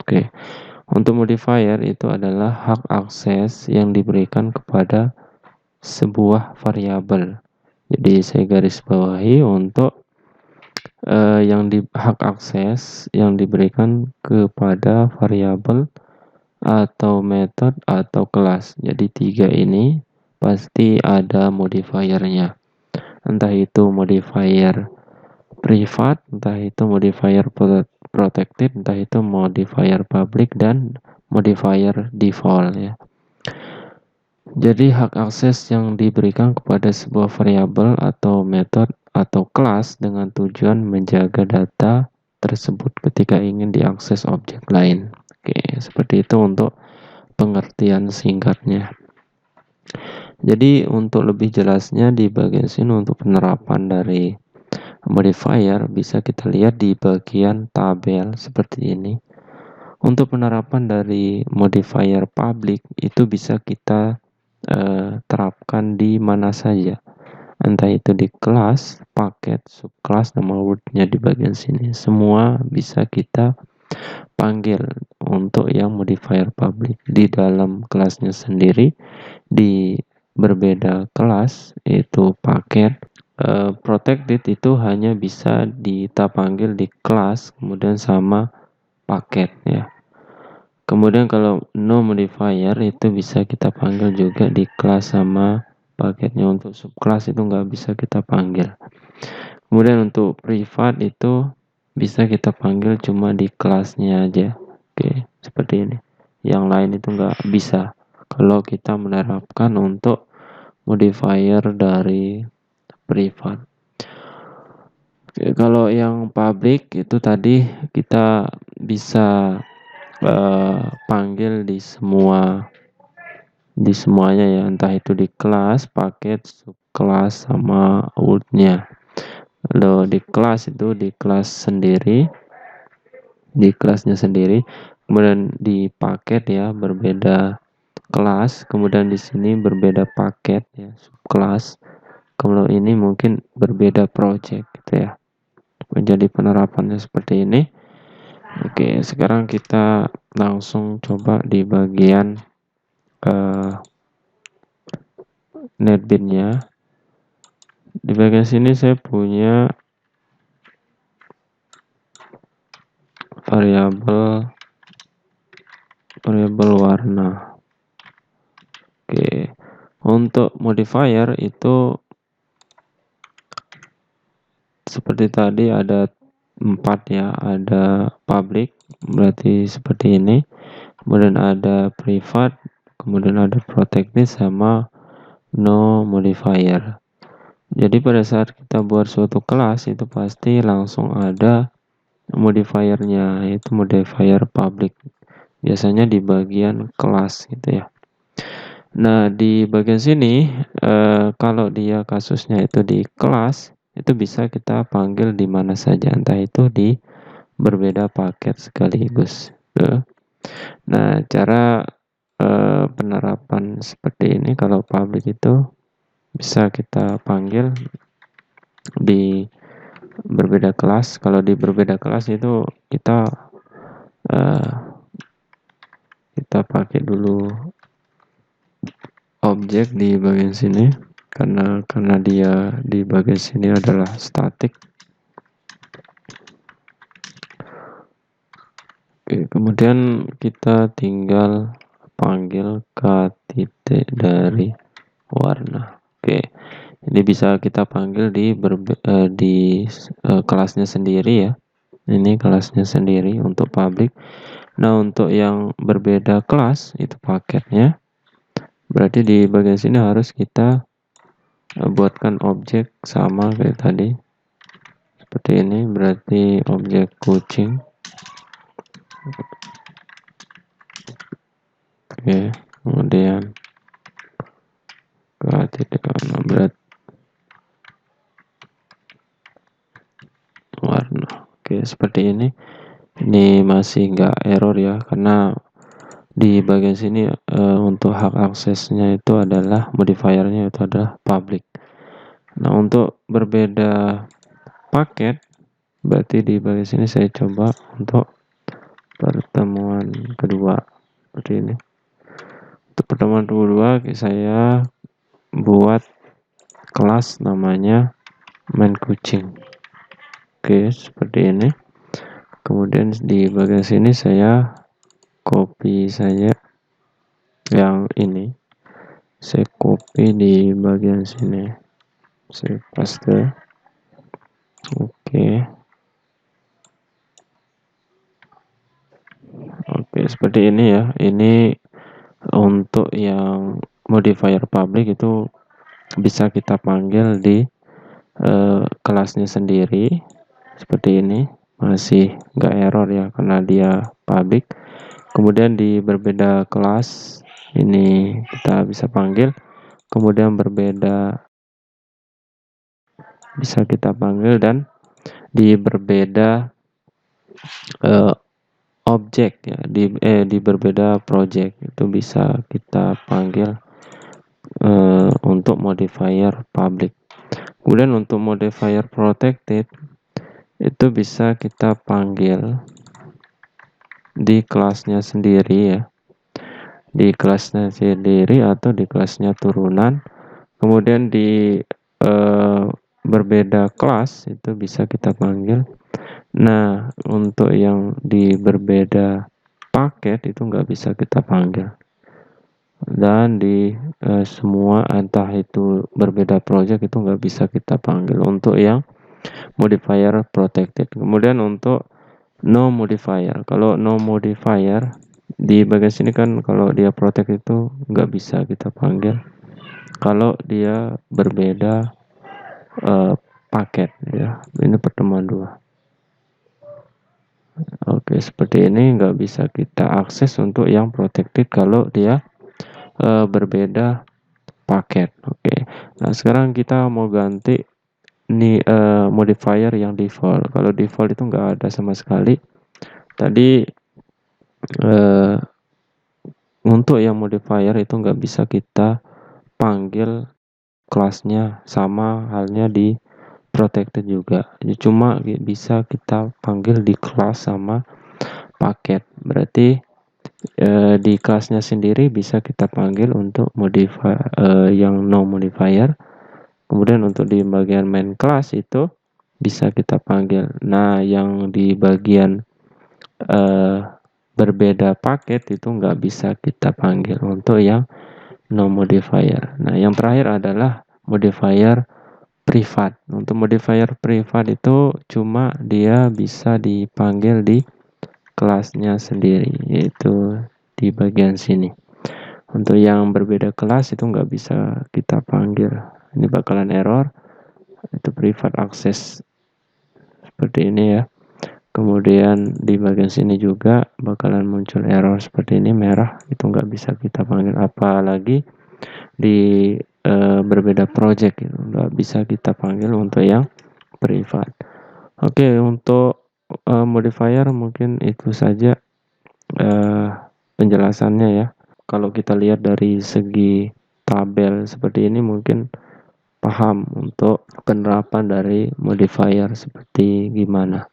Oke, untuk modifier itu adalah hak akses yang diberikan kepada sebuah variabel. Jadi saya garis bawahi untuk yang hak akses yang diberikan kepada variabel atau metode atau kelas. Jadi tiga ini pasti ada modifiernya. Entah itu modifier privat, entah itu modifier protected, entah itu modifier public dan modifier default ya. Jadi hak akses yang diberikan kepada sebuah variabel atau metode atau kelas dengan tujuan menjaga data tersebut ketika ingin diakses objek lain. Oke, seperti itu untuk pengertian singkatnya. Jadi untuk lebih jelasnya di bagian sini untuk penerapan dari modifier bisa kita lihat di bagian tabel seperti ini. Untuk penerapan dari modifier public itu bisa kita terapkan di mana saja, entah itu di kelas, paket, subkelas, nama wordnya di bagian sini, semua bisa kita panggil untuk yang modifier public di dalam kelasnya sendiri. Di berbeda kelas itu paket, protected itu hanya bisa kita panggil di kelas kemudian sama paket ya. Kemudian kalau no modifier itu bisa kita panggil juga di kelas sama paketnya. Untuk subkelas itu nggak bisa kita panggil. Kemudian untuk privat itu bisa kita panggil cuma di kelasnya aja. Oke, seperti ini. Yang lain itu nggak bisa kalau kita menerapkan untuk modifier dari privat. Oke, kalau yang public itu tadi kita bisa panggil di semuanya ya, entah itu di kelas, paket, subkelas sama wordnya. Lalu di kelas itu di kelas sendiri, di kelasnya sendiri, kemudian di paket ya berbeda kelas, kemudian di sini berbeda paket ya subkelas. Kalau ini mungkin berbeda project gitu ya. Menjadi penerapannya seperti ini. Oke, sekarang kita langsung coba di bagian NetBeans-nya. Di bagian sini saya punya variabel warna. Oke, untuk modifier itu seperti tadi ada 4 ya, ada public berarti seperti ini, kemudian ada privat, kemudian ada protected sama no modifier. Jadi pada saat kita buat suatu kelas itu pasti langsung ada modifiernya, yaitu modifier public. Biasanya di bagian kelas gitu ya. Nah, di bagian sini kalau dia kasusnya itu di kelas, itu bisa kita panggil di mana saja, entah itu di berbeda paket sekaligus. Nah, cara penerapan seperti ini kalau public itu bisa kita panggil di berbeda kelas. Kalau di berbeda kelas itu kita pakai dulu objek di bagian sini karena dia di bagian sini adalah static. Oke, kemudian kita tinggal panggil k titik dari warna. Oke, ini bisa kita panggil di kelasnya sendiri ya. Ini kelasnya sendiri untuk public. Nah, untuk yang berbeda kelas itu paketnya. Berarti di bagian sini harus kita buatkan objek sama kayak tadi. Seperti ini, berarti objek kucing. Oke, kemudian titik warna berarti warna. Oke, seperti ini. Ini masih nggak error ya, karena di bagian sini untuk hak aksesnya itu adalah modifiernya itu adalah public. Nah, untuk berbeda paket berarti di bagian sini saya coba untuk pertemuan kedua seperti ini. Untuk pertemuan kedua saya buat kelas namanya main kucing. Oke, seperti ini. Kemudian di bagian sini saya copy saja yang ini, saya copy di bagian sini, saya paste. Oke, seperti ini ya. Ini untuk yang modifier public itu bisa kita panggil di kelasnya sendiri seperti ini, masih nggak error ya karena dia public. Kemudian di berbeda kelas ini kita bisa panggil, kemudian berbeda bisa kita panggil, dan di berbeda objek ya, di berbeda project itu bisa kita panggil untuk modifier public. Kemudian untuk modifier protected itu bisa kita panggil di kelasnya sendiri ya, di kelasnya sendiri atau di kelasnya turunan. Kemudian di berbeda kelas itu bisa kita panggil. Nah, untuk yang di berbeda paket itu nggak bisa kita panggil. Dan di semua entah itu berbeda project itu nggak bisa kita panggil untuk yang modifier protected. Kemudian untuk no modifier, kalau no modifier di bagian sini kan kalau dia protect itu nggak bisa kita panggil kalau dia berbeda paket ya. Ini pertemuan dua. Oke, seperti ini nggak bisa kita akses untuk yang protected kalau dia berbeda paket. Oke, nah sekarang kita mau ganti nih modifier yang default. Kalau default itu nggak ada sama sekali. Tadi untuk yang modifier itu nggak bisa kita panggil kelasnya, sama halnya di protected juga. Cuma bisa kita panggil di kelas sama paket. Berarti di kelasnya sendiri bisa kita panggil untuk modify yang no modifier. Kemudian untuk di bagian main class itu bisa kita panggil. Nah, yang di bagian berbeda paket itu nggak bisa kita panggil untuk yang no modifier. Nah, yang terakhir adalah modifier privat. Untuk modifier privat itu cuma dia bisa dipanggil di kelasnya sendiri, yaitu di bagian sini. Untuk yang berbeda kelas itu nggak bisa kita panggil. Ini bakalan error. Itu privat akses seperti ini ya. Kemudian di bagian sini juga bakalan muncul error seperti ini merah, itu nggak bisa kita panggil, apalagi di berbeda project itu nggak bisa kita panggil untuk yang privat. Oke, untuk modifier mungkin itu saja penjelasannya ya. Kalau kita lihat dari segi tabel seperti ini mungkin paham untuk penerapan dari modifier seperti gimana.